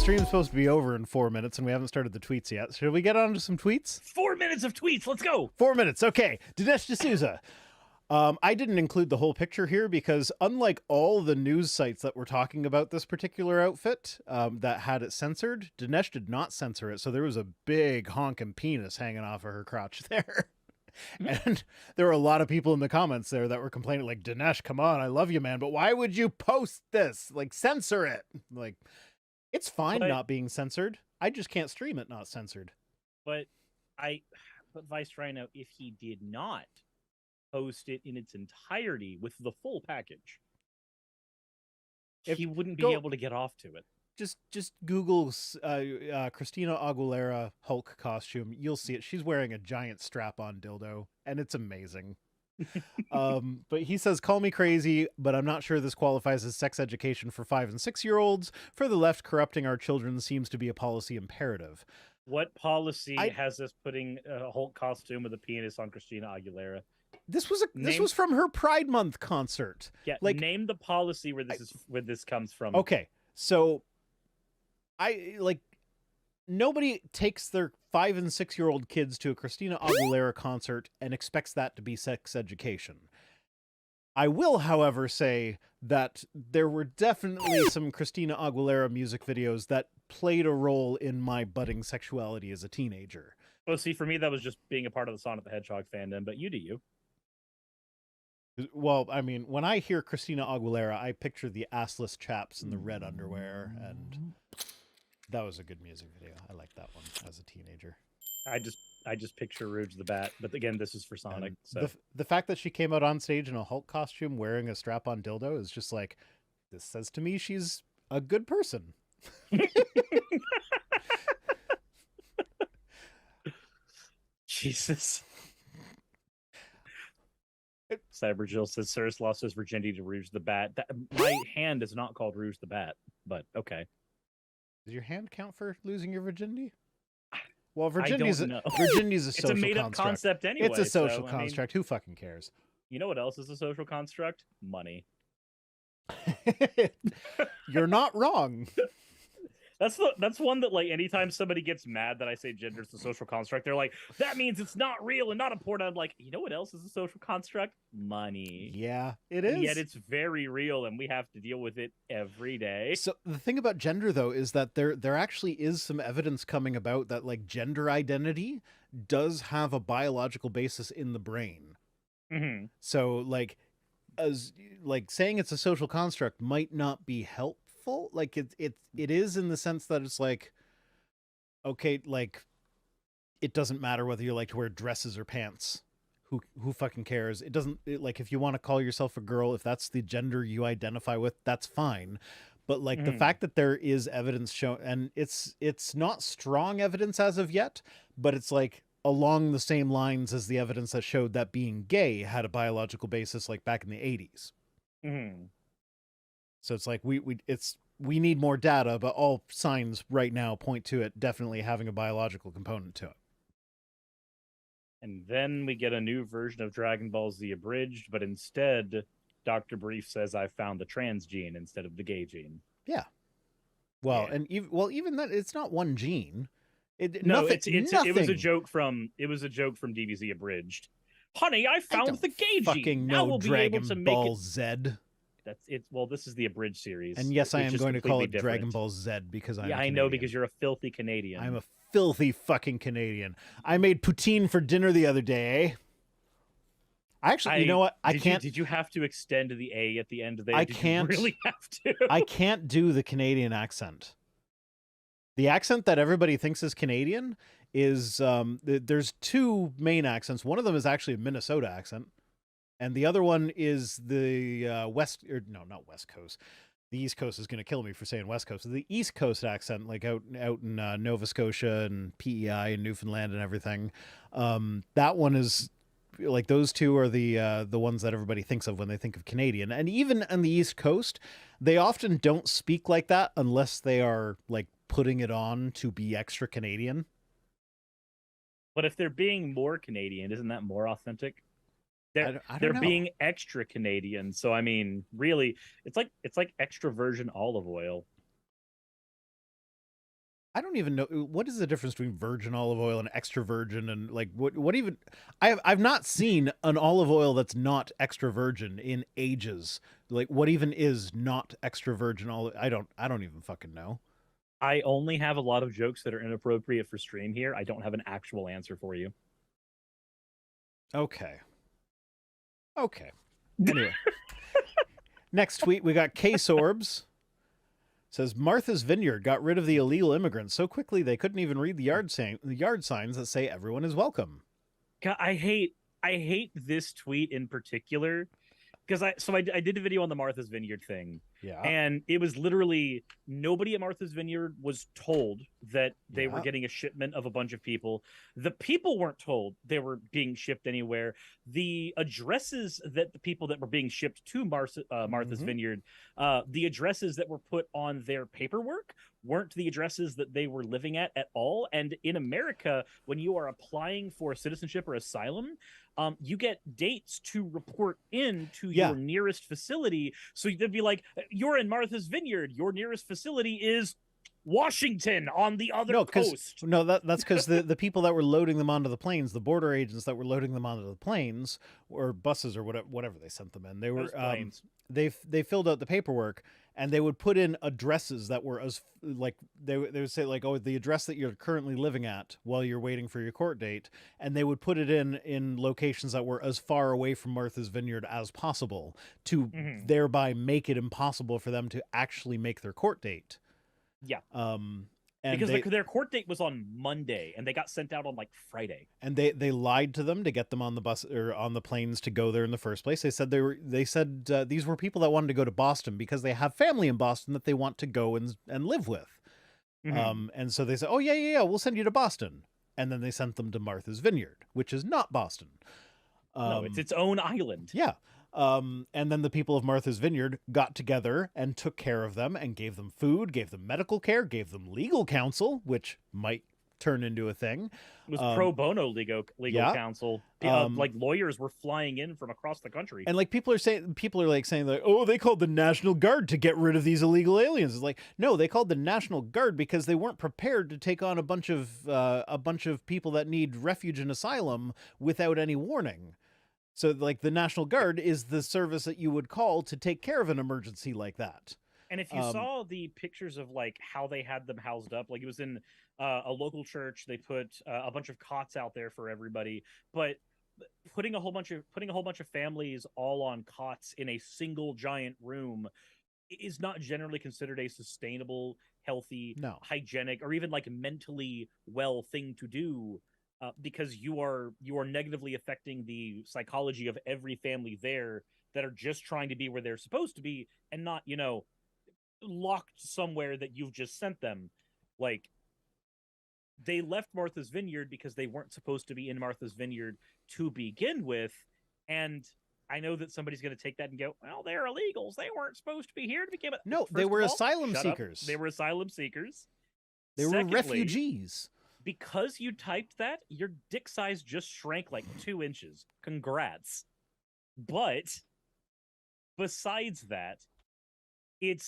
stream's supposed to be over in 4 minutes, and we haven't started the tweets yet. Should we get on to some tweets? 4 minutes of tweets. Let's go. 4 minutes. Okay. Dinesh D'Souza. I didn't include the whole picture here because unlike all the news sites that were talking about this particular outfit that had it censored, Dinesh did not censor it. So there was a big honking penis hanging off of her crotch there. And there were a lot of people in the comments there that were complaining like, Dinesh, come on, I love you, man, but why would you post this? Like, censor it. Like, it's fine not being censored. I just can't stream it not censored. But Vice Rhino, if he did not post it in its entirety with the full package, he wouldn't be able to get off to it. Just Google Christina Aguilera Hulk costume. You'll see it. She's wearing a giant strap-on dildo, and it's amazing. But he says, call me crazy, but I'm not sure this qualifies as sex education for 5- and 6-year-olds. For the left, corrupting our children seems to be a policy imperative. What policy has us putting a Hulk costume with a penis on Christina Aguilera? This was from her Pride Month concert. Yeah, like, name the policy where this comes from. Okay, so nobody takes their 5- and 6-year-old kids to a Christina Aguilera concert and expects that to be sex education. I will, however, say that there were definitely some Christina Aguilera music videos that played a role in my budding sexuality as a teenager. Well, see, for me, that was just being a part of the Sonic the Hedgehog fandom, but you do you. Well, I mean, when I hear Christina Aguilera, I picture the assless chaps in the red underwear, and that was a good music video. I liked that one as a teenager. I just picture Rouge the Bat, but again, this is for Sonic. So the fact that she came out on stage in a Hulk costume wearing a strap-on dildo is just like, this says to me she's a good person. Jesus. Cyber Jill says Suris lost his virginity to Rouge the Bat. My hand is not called Rouge the Bat, but okay. Does your hand count for losing your virginity? Well, virginity's a social made-up concept anyway. It's a social construct. Who fucking cares? You know what else is a social construct? Money. You're not wrong. That's one that, like, anytime somebody gets mad that I say gender is a social construct, they're like, that means it's not real and not important. I'm like, you know what else is a social construct? Money. Yeah, it is. Yet it's very real, and we have to deal with it every day. So the thing about gender, though, is that there actually is some evidence coming about that, like, gender identity does have a biological basis in the brain. Mm-hmm. So, like, saying it's a social construct might not be helpful. Like it is in the sense that it's like, okay, like, it doesn't matter whether you like to wear dresses or pants. Who fucking cares? It doesn't, like, if you want to call yourself a girl, if that's the gender you identify with, that's fine. But like the fact that there is evidence shown, and it's not strong evidence as of yet, but it's like along the same lines as the evidence that showed that being gay had a biological basis, like back in the 80s. Mm-hmm. So it's like we need more data, but all signs right now point to it definitely having a biological component to it. And then we get a new version of Dragon Ball Z abridged, but instead, Dr. Brief says I found the trans gene instead of the gay gene. Yeah. Well, yeah. And even that, it's not one gene. It was a joke from DBZ abridged. Honey, I found the gay gene. Now we'll be able to make Ball Z. That's it. Well, this is the abridged series, and yes, I am going to call it Dragon Ball Z because I know, because you're a filthy Canadian. I'm a filthy fucking Canadian. I made poutine for dinner the other day. You know what? Did you have to extend the A at the end of the? I can't. You really have to. I can't do the Canadian accent. The accent that everybody thinks is Canadian is there's two main accents. One of them is actually a Minnesota accent. And the other one is the not West Coast. The East Coast is going to kill me for saying West Coast. The East Coast accent, like out in Nova Scotia and PEI and Newfoundland and everything. That one is like, those two are the ones that everybody thinks of when they think of Canadian. And even on the East Coast, they often don't speak like that unless they are like putting it on to be extra Canadian. But if they're being more Canadian, isn't that more authentic? They're know. Being extra Canadian, so I mean, really, it's like extra virgin olive oil. I don't even know what is the difference between virgin olive oil and extra virgin, and like what even I've not seen an olive oil that's not extra virgin in ages. Like what even is not extra virgin olive? I don't even fucking know. I only have a lot of jokes that are inappropriate for stream here. I don't have an actual answer for you. Okay. Okay. Anyway. Next tweet we got K-Sorbs. Says Martha's Vineyard got rid of the illegal immigrants so quickly they couldn't even read the yard signs that say everyone is welcome. God, I hate this tweet in particular because I did a video on the Martha's Vineyard thing. Yeah. And it was literally nobody at Martha's Vineyard was told that they were getting a shipment of a bunch of people. The people weren't told they were being shipped anywhere. The addresses that the people that were being shipped to Martha's Vineyard, the addresses that were put on their paperwork weren't the addresses that they were living at all. And in America, when you are applying for citizenship or asylum, you get dates to report in to your nearest facility. So they'd be like, you're in Martha's Vineyard. Your nearest facility is Washington on the other coast. No, that's because the people that were loading them onto the planes, the border agents that were loading them onto the planes or buses or whatever they sent them in, they were they filled out the paperwork and they would put in addresses that were as like they would say like, oh, the address that you're currently living at while you're waiting for your court date, and they would put it in locations that were as far away from Martha's Vineyard as possible to thereby make it impossible for them to actually make their court date. Yeah. And because their court date was on Monday and they got sent out on like Friday. And they lied to them to get them on the bus or on the planes to go there in the first place. They said these were people that wanted to go to Boston because they have family in Boston that they want to go and live with. And so they said, "Oh yeah, we'll send you to Boston." And then they sent them to Martha's Vineyard, which is not Boston. No, it's its own island. Yeah. And then the people of Martha's Vineyard got together and took care of them and gave them food, gave them medical care, gave them legal counsel, which might turn into a thing. It was pro bono legal counsel. Like lawyers were flying in from across the country. And like people are saying like, oh, they called the National Guard to get rid of these illegal aliens. It's like, no, they called the National Guard because they weren't prepared to take on a bunch of people that need refuge and asylum without any warning. So, like, the National Guard is the service that you would call to take care of an emergency like that. And if you saw the pictures of, like, how they had them housed up, like, it was in a local church. They put a bunch of cots out there for everybody. But putting a whole bunch of families all on cots in a single giant room is not generally considered a sustainable, healthy, hygienic, or even, like, mentally well thing to do. Because you are negatively affecting the psychology of every family there that are just trying to be where they're supposed to be and not, locked somewhere that you've just sent them. Like, they left Martha's Vineyard because they weren't supposed to be in Martha's Vineyard to begin with. And I know that somebody's going to take that and go, well, they're illegals. They weren't supposed to be here to begin with. No, they were asylum seekers. They were asylum seekers. They were refugees. Because you typed that, your dick size just shrank like 2 inches. Congrats. But besides that, it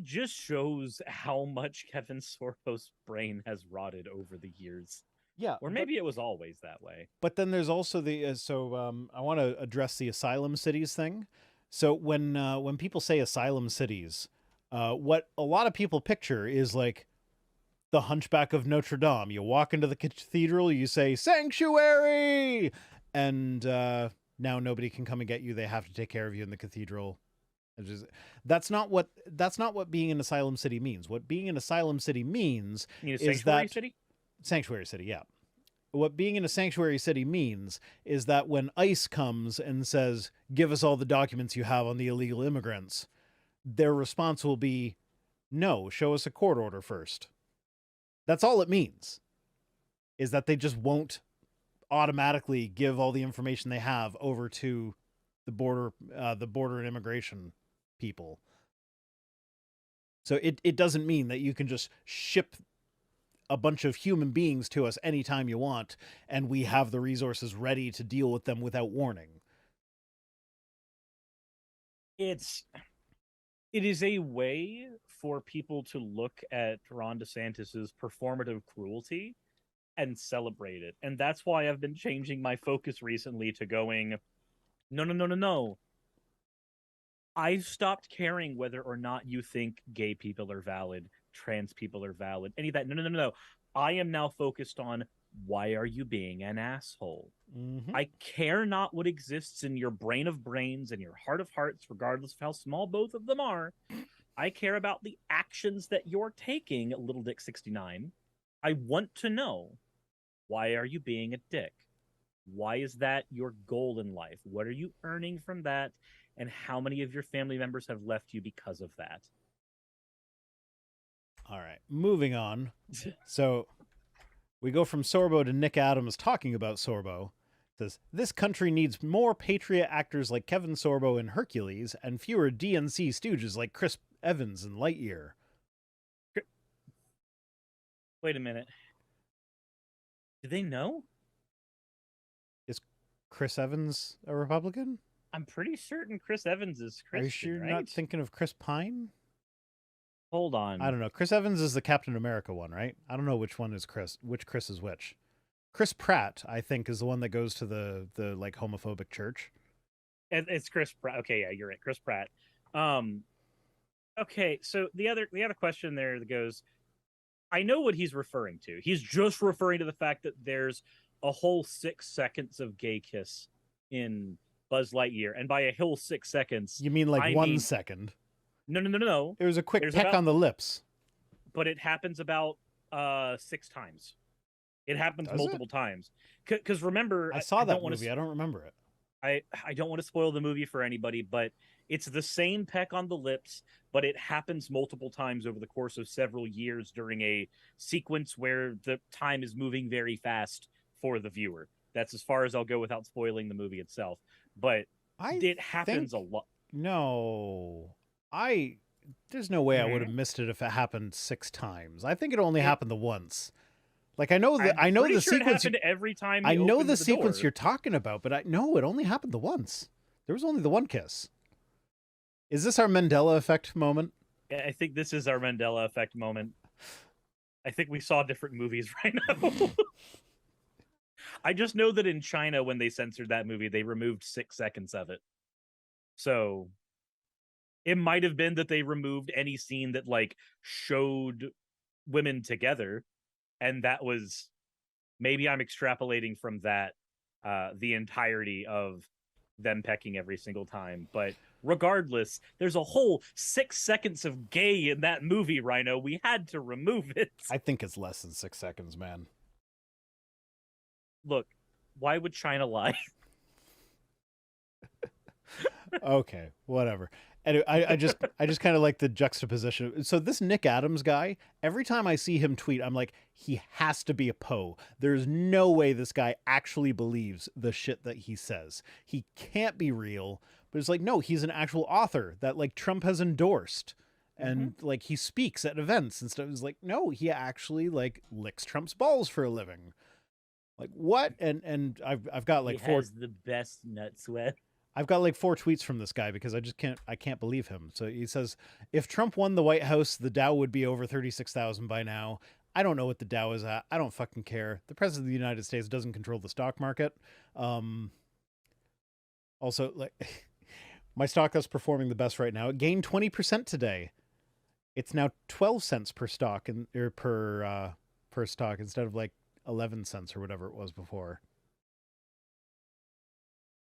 just shows how much Kevin Sorbo's brain has rotted over the years. Yeah. Or maybe it was always that way. But then there's also the I want to address the asylum cities thing. So when people say asylum cities, what a lot of people picture is like the Hunchback of Notre Dame. You walk into the cathedral, you say sanctuary, and now nobody can come and get you. They have to take care of you in the cathedral. That's not what being an asylum city means. What being an asylum city means is that sanctuary city. Yeah. What being in a sanctuary city means is that when ICE comes and says, "Give us all the documents you have on the illegal immigrants," their response will be, "No, show us a court order first." That's all it means, is that they just won't automatically give all the information they have over to the border and immigration people. So it doesn't mean that you can just ship a bunch of human beings to us anytime you want, and we have the resources ready to deal with them without warning. It is a way for people to look at Ron DeSantis's performative cruelty and celebrate it. And that's why I've been changing my focus recently to going, no, no, no, no, no. I've stopped caring whether or not you think gay people are valid, trans people are valid, any of that. No, no, no, no. I am now focused on, why are you being an asshole? Mm-hmm. I care not what exists in your brain of brains and your heart of hearts, regardless of how small both of them are. I care about the actions that you're taking, Little Dick 69. I want to know, why are you being a dick? Why is that your goal in life? What are you earning from that? And how many of your family members have left you because of that? All right, moving on. So we go from Sorbo to Nick Adams talking about Sorbo. Says, this country needs more patriot actors like Kevin Sorbo in Hercules and fewer DNC stooges like Chris Evans in Lightyear. Wait a minute. Do they know? Is Chris Evans a Republican? I'm pretty certain Chris Evans is Christian, Are you sure you're right? not thinking of Chris Pine? Hold on. I don't know. Chris Evans is the Captain America one, right? I don't know which one is Chris. Which Chris is which? Chris Pratt, I think, is the one that goes to the like homophobic church. It's Chris Pratt. Okay, yeah, you're right. Chris Pratt. Okay, so the other question there that goes, I know what he's referring to. He's just referring to the fact that there's a whole 6 seconds of gay kiss in Buzz Lightyear, and by a whole 6 seconds, You mean like I 1 second? No, no, no, no, no. It was a quick peck on the lips. But it happens about 6 times. It happens multiple times. Because remember, I saw that movie. I don't remember it. I don't want to spoil the movie for anybody, but it's the same peck on the lips, but it happens multiple times over the course of several years during a sequence where the time is moving very fast for the viewer. That's as far as I'll go without spoiling the movie itself. But it happens a lot. No, there's no way I would have missed it if it happened 6 times. I think it only happened the once. Like I know that I know the sequence. It every time. I know the sequence you're talking about, but it only happened the once. There was only the one kiss. Is this our Mandela effect moment? Yeah, I think this is our Mandela effect moment. I think we saw different movies right now. I just know that in China, when they censored that movie, they removed 6 seconds of it. So it might have been that they removed any scene that like showed women together. And that was, maybe I'm extrapolating from that the entirety of them pecking every single time. But regardless, there's a whole 6 seconds of gay in that movie, Rhino. We had to remove it. I think it's less than 6 seconds, man. Look, why would China lie? Okay, whatever. Anyway, I just kind of like the juxtaposition. So this Nick Adams guy, every time I see him tweet, I'm like, he has to be a Poe. There's no way this guy actually believes the shit that he says. He can't be real. But it's like, no, he's an actual author that like Trump has endorsed. And like he speaks at events and stuff. It's like, no, he actually like licks Trump's balls for a living. Like what? And I've got like he has the best nut sweat. I've got like 4 tweets from this guy because I can't believe him. So he says, if Trump won the White House, the Dow would be over 36,000 by now. I don't know what the Dow is at. I don't fucking care. The president of the United States doesn't control the stock market. Also, like my stock that's performing the best right now, it gained 20% today. It's now 12 cents per stock per stock instead of like 11 cents or whatever it was before.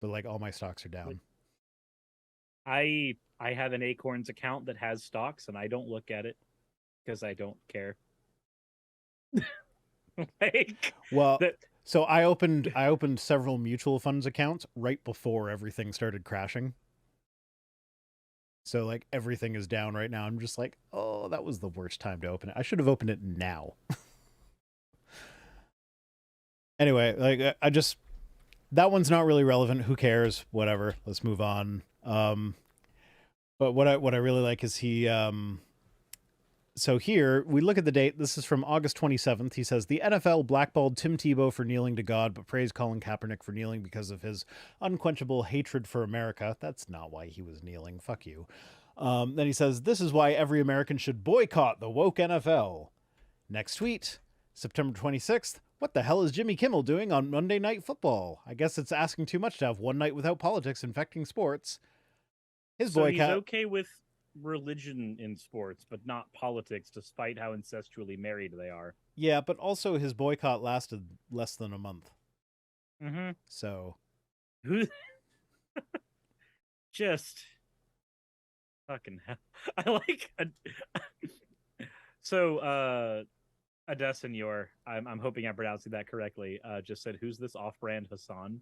But like all my stocks are down. I have an Acorns account that has stocks and I don't look at it because I don't care. So I opened several mutual funds accounts right before everything started crashing. So like everything is down right now. I'm just like, oh, that was the worst time to open it. I should have opened it now. Anyway, like that one's not really relevant. Who cares? Whatever. Let's move on. But what I really like is he. So here we look at the date. This is from August 27th. He says the NFL blackballed Tim Tebow for kneeling to God, but praised Colin Kaepernick for kneeling because of his unquenchable hatred for America. That's not why he was kneeling. Fuck you. Then he says, this is why every American should boycott the woke NFL. Next tweet, September 26th. What the hell is Jimmy Kimmel doing on Monday Night Football? I guess it's asking too much to have one night without politics infecting sports. His So boycott. he's okay with religion in sports, but not politics, despite how incestually married they are. Yeah, but also his boycott lasted less than a month. Mm-hmm. So. Just fucking hell. I like. So, Adesenor, I'm hoping I'm pronouncing that correctly. Just said, "Who's this off-brand Hassan?"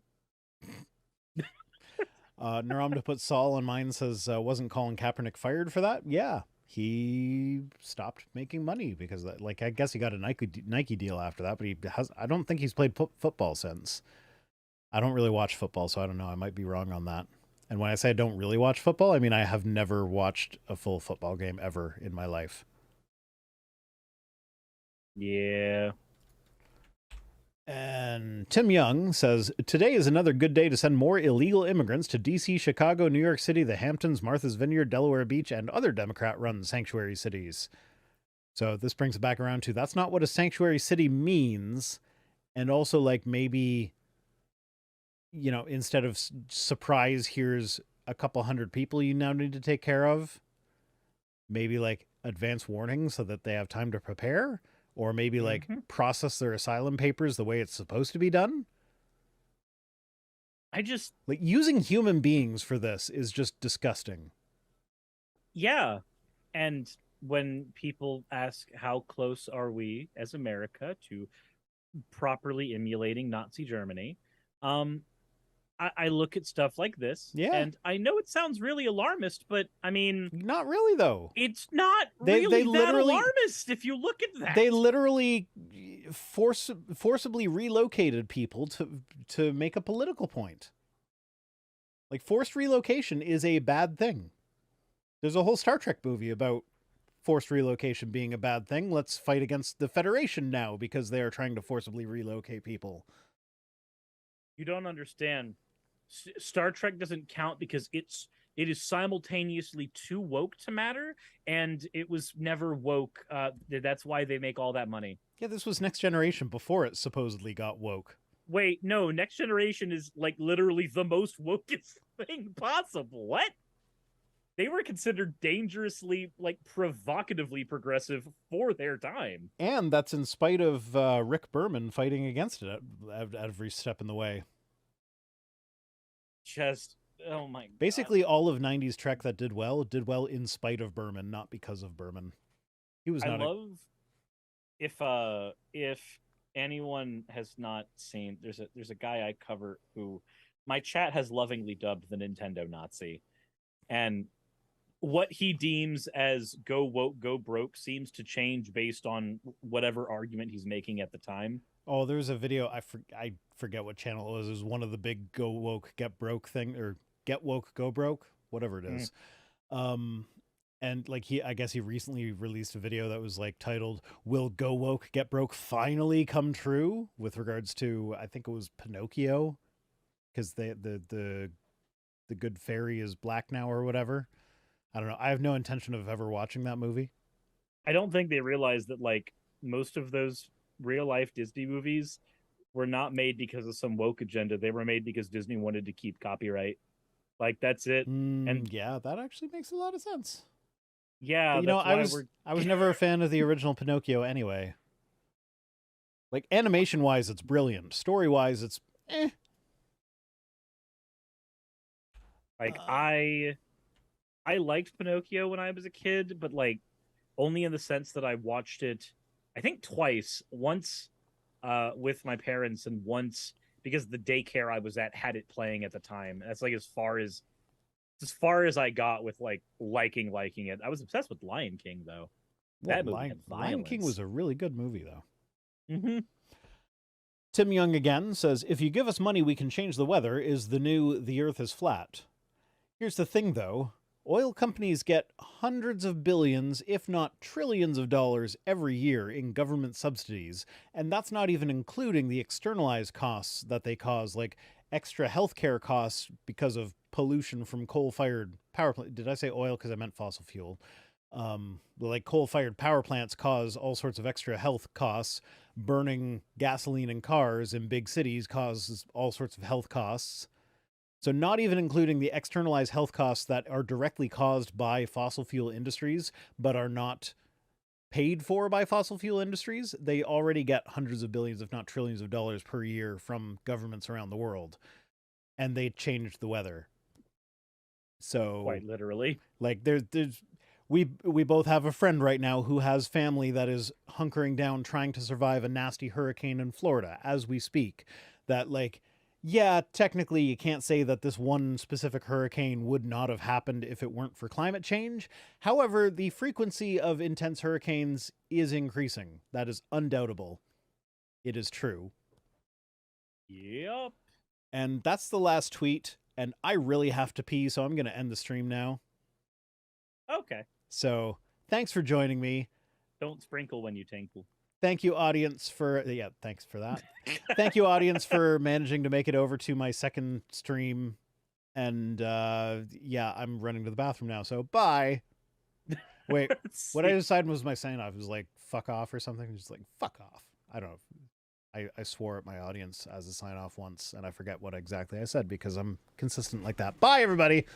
Naram to put Saul on mine says, wasn't Colin Kaepernick fired for that? Yeah, he stopped making money because, like, I guess he got a Nike deal after that, but I don't think he's played football since. I don't really watch football, so I don't know. I might be wrong on that. And when I say I don't really watch football, I mean I have never watched a full football game ever in my life. Yeah. And Tim Young says, today is another good day to send more illegal immigrants to D.C., Chicago, New York City, the Hamptons, Martha's Vineyard, Delaware Beach, and other Democrat-run sanctuary cities. So this brings it back around to that's not what a sanctuary city means. And also, like, maybe, you know, instead of surprise, here's a couple hundred people you now need to take care of. Maybe, like, advance warning so that they have time to prepare. Or maybe, like, process their asylum papers the way it's supposed to be done. Like, using human beings for this is just disgusting. Yeah. And when people ask how close are we as America to properly emulating Nazi Germany, I look at stuff like this, and I know it sounds really alarmist, but I mean, not really though. It's not really that alarmist if you look at that. They literally forcibly relocated people to make a political point. Like, forced relocation is a bad thing. There's a whole Star Trek movie about forced relocation being a bad thing. Let's fight against the Federation now because they are trying to forcibly relocate people. You don't understand. Star Trek doesn't count because it is simultaneously too woke to matter, and it was never woke. That's why they make all that money. Yeah, this was Next Generation before it supposedly got woke. Wait, no, Next Generation is, like, literally the most wokest thing possible. What? They were considered dangerously, like, provocatively progressive for their time. And that's in spite of Rick Berman fighting against it at every step in the way. Just, oh my God. Basically, all of 90s Trek that did well in spite of Berman, not because of Berman. He was not. I love if anyone has not seen, there's a guy I cover who my chat has lovingly dubbed the Nintendo Nazi, and what he deems as go woke, go broke seems to change based on whatever argument he's making at the time. Oh, there's a video, I forget what channel it was. It was one of the big go woke, get broke thing, or get woke, go broke, whatever it is. And, like, I guess he recently released a video that was, like, titled, Will Go Woke, Get Broke Finally Come True? With regards to, I think it was Pinocchio, because the good fairy is black now or whatever. I don't know. I have no intention of ever watching that movie. I don't think they realized that, like, most of those real-life Disney movies were not made because of some woke agenda. They were made because Disney wanted to keep copyright. Like, that's it. And yeah, that actually makes a lot of sense. Yeah, but, you know, I was never a fan of the original Pinocchio anyway. Like, animation-wise, it's brilliant. Story-wise, it's eh. Like, I liked Pinocchio when I was a kid, but, like, only in the sense that I watched it, I think twice. Once with my parents, and once because the daycare I was at had it playing at the time. That's, like, as far as I got with, like, liking it. I was obsessed with Lion King, though. That movie had violence. Lion King was a really good movie, though. Mm-hmm. Tim Young again says, if you give us money, we can change the weather is the new the earth is flat. Here's the thing, though. Oil companies get hundreds of billions, if not trillions of dollars every year in government subsidies, and that's not even including the externalized costs that they cause, like extra healthcare costs because of pollution from coal-fired power plant. Did I say oil? Because I meant fossil fuel. Like coal-fired power plants cause all sorts of extra health costs. Burning gasoline in cars in big cities causes all sorts of health costs. So not even including the externalized health costs that are directly caused by fossil fuel industries, but are not paid for by fossil fuel industries, they already get hundreds of billions, if not trillions of dollars per year from governments around the world. And they changed the weather. So Quite literally. Like we both have a friend right now who has family that is hunkering down trying to survive a nasty hurricane in Florida as we speak. That like, yeah, technically you can't say that this one specific hurricane would not have happened if it weren't for climate change. However, the frequency of intense hurricanes is increasing. That is undoubtable. It is true. Yep. And that's the last tweet. And I really have to pee, so I'm going to end the stream now. Okay. So thanks for joining me. Don't sprinkle when you tinkle. Thank you, audience, for... Yeah, thanks for that. Thank you, audience, for managing to make it over to my second stream. And, yeah, I'm running to the bathroom now, so bye. Wait, what I decided was my sign-off. It was like, fuck off or something. Just like, fuck off. I don't know. I swore at my audience as a sign-off once, and I forget what exactly I said because I'm consistent like that. Bye, everybody!